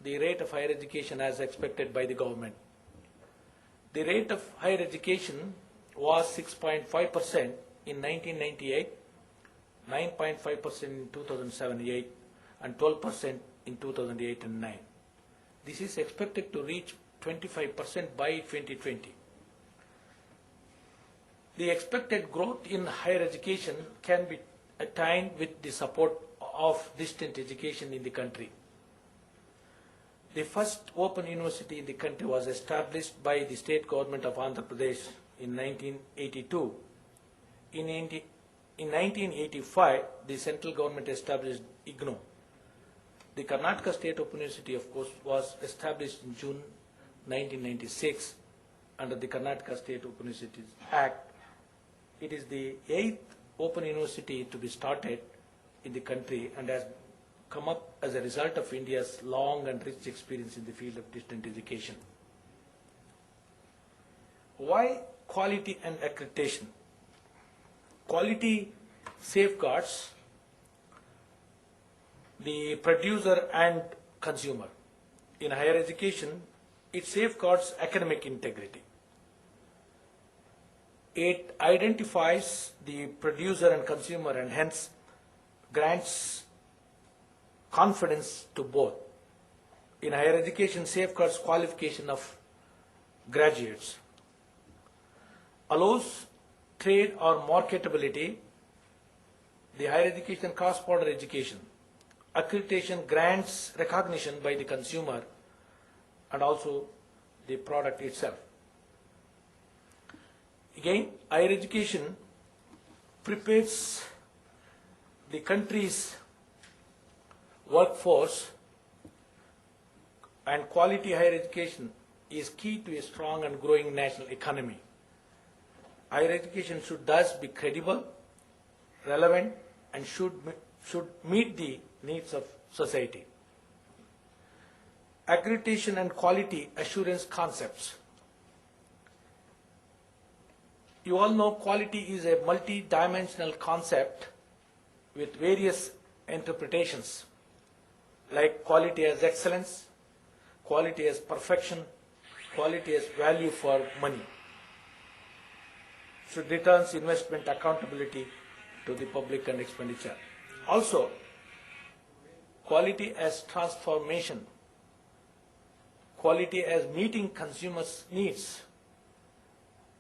the rate of higher education as expected by the government. The rate of higher education was 6.5% in 1998, 9.5% in 2007-8, and 12% in 2008 and 9. This is expected to reach 25% by 2020. The expected growth in higher education can be attained with the support of distant education in the country. The first open university in the country was established by the state government of Andhra Pradesh in 1982. In 1985, the central government established IGNOU. The Karnataka State Open University, of course, was established in June 1996 under the Karnataka State Open Universities Act. It is the 8th open university to be started in the country and has come up as a result of India's long and rich experience in the field of distant education. Why quality and accreditation? Quality safeguards the producer and consumer. In higher education, it safeguards academic integrity. It identifies the producer and consumer and hence grants confidence to both. In higher education, safeguards qualification of graduates, allows trade or marketability, the higher education cross-border education. Accreditation grants recognition by the consumer and also the product itself. Again, higher education prepares the country's workforce, and quality higher education is key to a strong and growing national economy. Higher education should thus be credible, relevant, and should meet the needs of society. Accreditation and quality assurance concepts. You all know quality is a multi-dimensional concept with various interpretations, like quality as excellence, quality as perfection, quality as value for money. Should returns investment accountability to the public and expenditure. Also, quality as transformation, quality as meeting consumers' needs,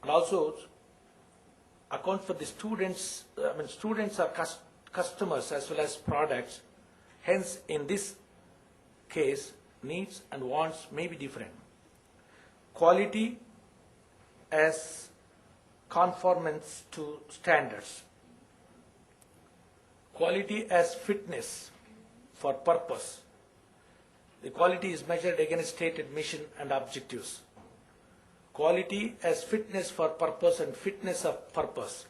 and also account for the students. Students are customers as well as products. Hence, in this case, needs and wants may be different. Quality as conformance to standards. Quality as fitness for purpose. The quality is measured against stated mission and objectives. Quality as fitness for purpose and fitness of purpose.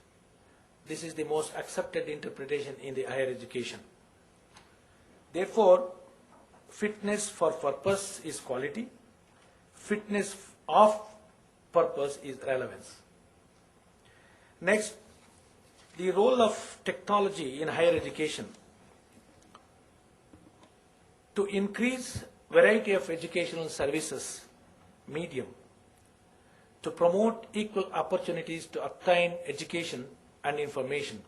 This is the most accepted interpretation in the higher education. Therefore, fitness for purpose is quality. Fitness of purpose is relevance. Next, the role of technology in higher education. To increase variety of educational services, medium, to promote equal opportunities to obtain education and information,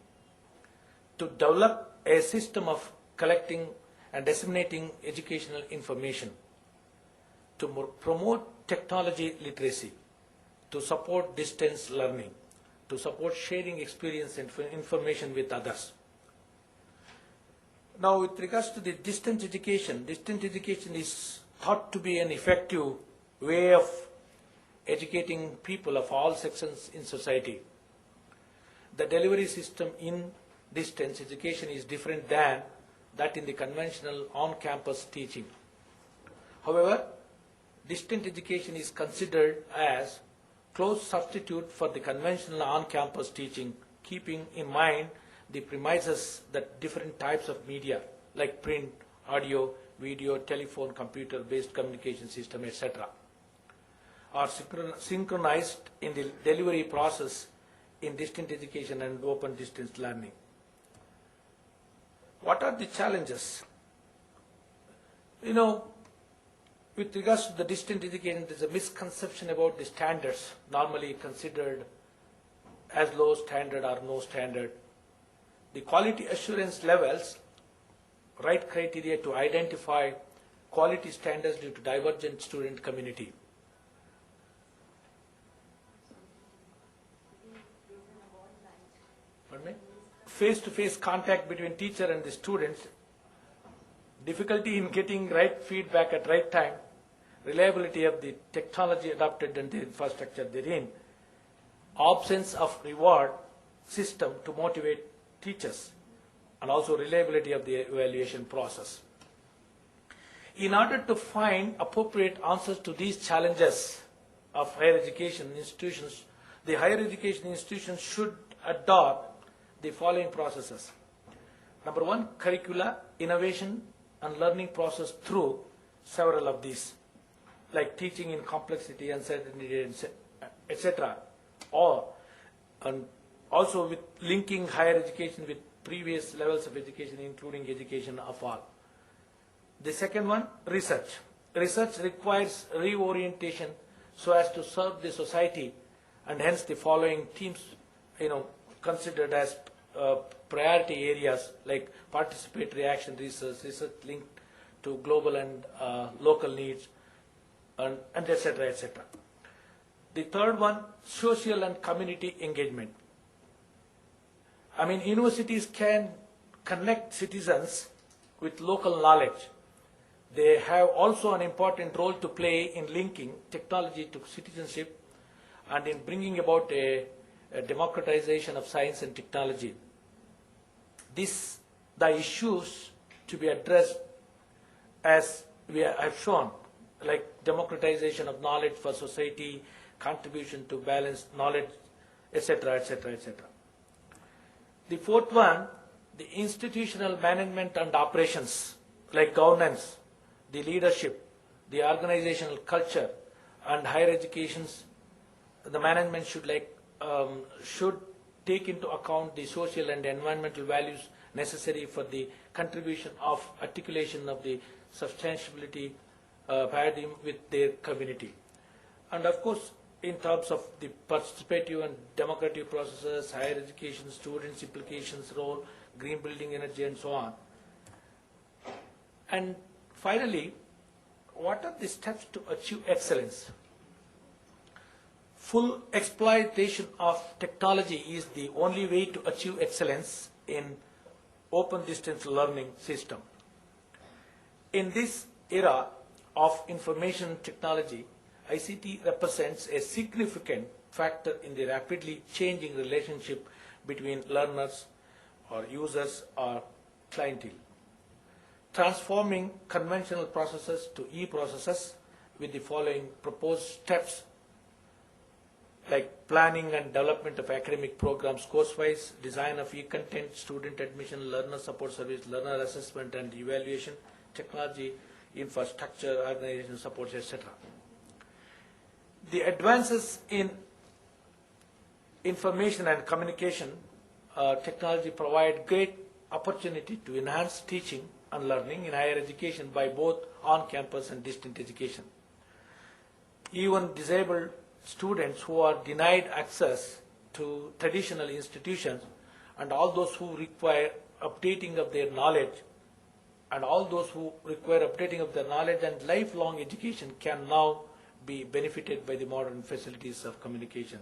to develop a system of collecting and disseminating educational information, to promote technology literacy, to support distance learning, to support sharing experience and information with others. Now, with regards to the distance education is thought to be an effective way of educating people of all sections in society. The delivery system in distance education is different than that in the conventional on-campus teaching. However, distant education is considered as close substitute for the conventional on-campus teaching, keeping in mind the premises that different types of media like print, audio, video, telephone, computer-based communication system, etc. are synchronized in the delivery process in distant education and open distance learning. What are the challenges? With regards to the distant education, there is a misconception about the standards, normally considered as low standard or no standard. The quality assurance levels right criteria to identify quality standards due to divergent student community. Pardon me? Face-to-face contact between teacher and the students, difficulty in getting right feedback at right time, reliability of the technology adopted and the infrastructure therein, absence of reward system to motivate teachers, and also reliability of the evaluation process. In order to find appropriate answers to these challenges of higher education institutions, the higher education institutions should adopt the following processes. Number one, curricula, innovation and learning process through several of these, like teaching in complexity, uncertainty, etc. Or and also with linking higher education with previous levels of education, including education of all. The second one, research. Research requires reorientation so as to serve the society, and hence the following themes, considered as priority areas like participatory action research, research linked to global and local needs, and etc., etc. The third one, social and community engagement. Universities can connect citizens with local knowledge. They have also an important role to play in linking technology to citizenship and in bringing about a democratization of science and technology. The issues to be addressed, as we have shown, like democratization of knowledge for society, contribution to balanced knowledge, etc., etc., etc. The fourth one, the institutional management and operations, like governance, the leadership, the organizational culture, and higher education's, the management should take into account the social and environmental values necessary for the contribution of articulation of the substantiality paradigm with their community. And of course, in terms of the participative and democratic processes, higher education, students' implications, role, green building energy, and so on. And finally, what are the steps to achieve excellence? Full exploitation of technology is the only way to achieve excellence in open distance learning system. In this era of information technology, ICT represents a significant factor in the rapidly changing relationship between learners or users or clientele, transforming conventional processes to e-processes with the following proposed steps, like planning and development of academic programs course-wise, design of e-content, student admission, learner support service, learner assessment and evaluation, technology, infrastructure, organization supports, etc. The advances in information and communication technology provide great opportunity to enhance teaching and learning in higher education by both on-campus and distant education. Even disabled students who are denied access to traditional institutions, and all those who require updating of their knowledge, and lifelong education can now be benefited by the modern facilities of communication.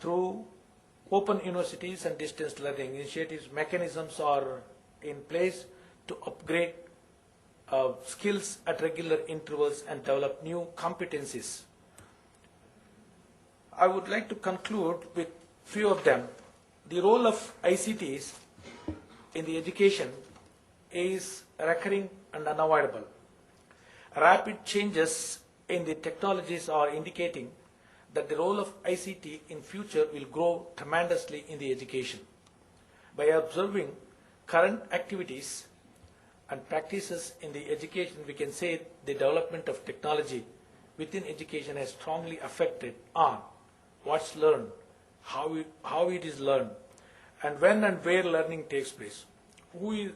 Through open universities and distance learning initiatives, mechanisms are in place to upgrade skills at regular intervals and develop new competencies. I would like to conclude with few of them. The role of ICTs in the education is recurring and unavoidable. Rapid changes in the technologies are indicating that the role of ICT in future will grow tremendously in the education. By observing current activities and practices in the education, we can say the development of technology within education has strongly affected on what's learned, how it is learned, and when and where learning takes place, who is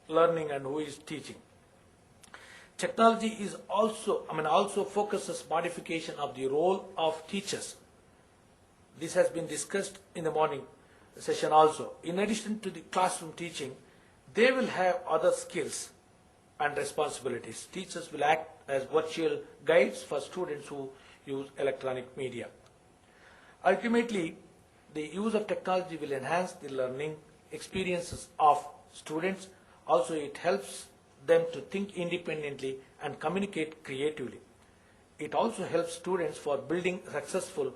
learning and who is teaching. Technology is also focuses modification of the role of teachers. This has been discussed in the morning session also. In addition to the classroom teaching, they will have other skills and responsibilities. Teachers will act as virtual guides for students who use electronic media. Ultimately, the use of technology will enhance the learning experiences of students. Also, it helps them to think independently and communicate creatively. It also helps students for building successful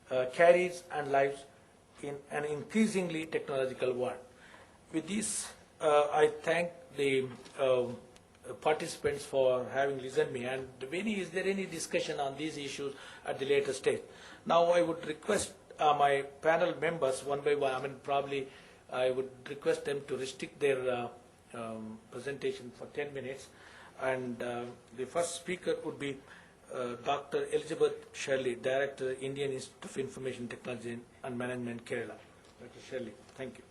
careers and lives in an increasingly technological world. With this, I thank the participants for having listened me. And Vinny, is there any discussion on these issues at the later stage? Now I would request my panel members one by one. Probably I would request them to restrict their presentation for 10 minutes. And the first speaker would be Dr. Elizabeth Shirley, Director, Indian Institute of Information Technology and Management, Kerala. Dr. Shirley, thank you.